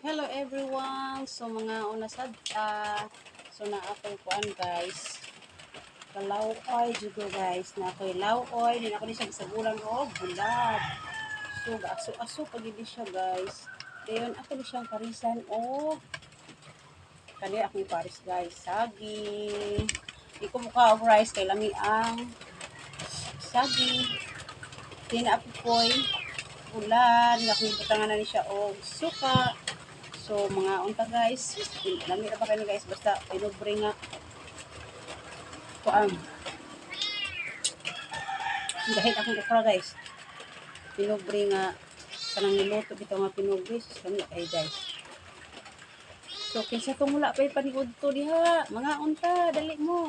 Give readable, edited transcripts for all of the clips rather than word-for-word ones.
Hello everyone. So mga una sad so na ako'y kuan guys. Kalawoy jugo guys. Na ako'y lawoy din ako ni siya gisaguran og bulad. So aso-aso pagidi siya guys. Dayon ako ni siyang parisan og kani akong paris guys. Saging. Iko mukha og rice kay lami ang saging. Tinaapoy ulan nga kung ibutangan ni siya og suka. So mga unta guys, lami ra ba kani guys basta pinubre nga kuan. Dahil akong okra guys. Pinubre nga kanang niluto bitaw nga pinubre kami kay guys. So kinsa tong wala pay paniud to diha, mga unta dali mo.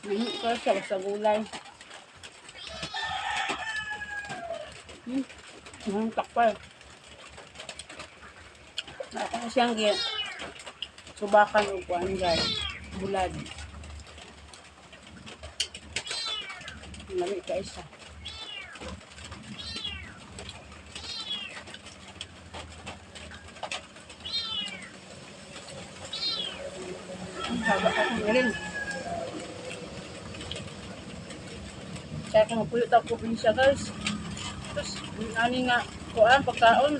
Ito siya basta gulay. Takpal. Ako siyang subakan o kuan guys. Bulad. Lami ka isa. Ang haba ako ngayon. Kaya kung puyot ako siya guys. Terus, ani nga, kuan, pagkaon.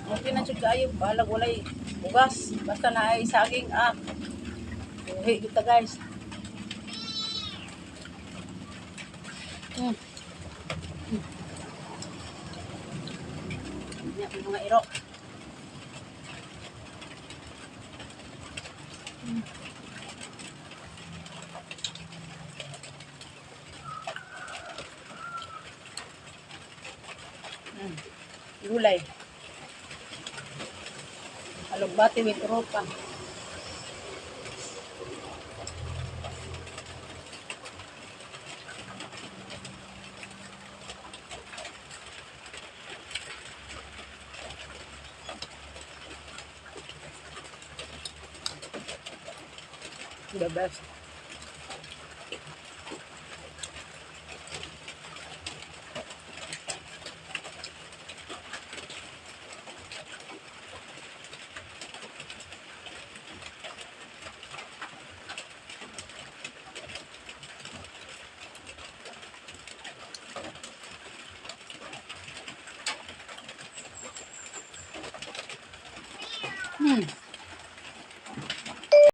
Okay na siya kayo, bahalag walay bugas. Basta na ay saging, buhi kita guys. Yan, mga iro. Gulay. Alugbati with ropa. The best.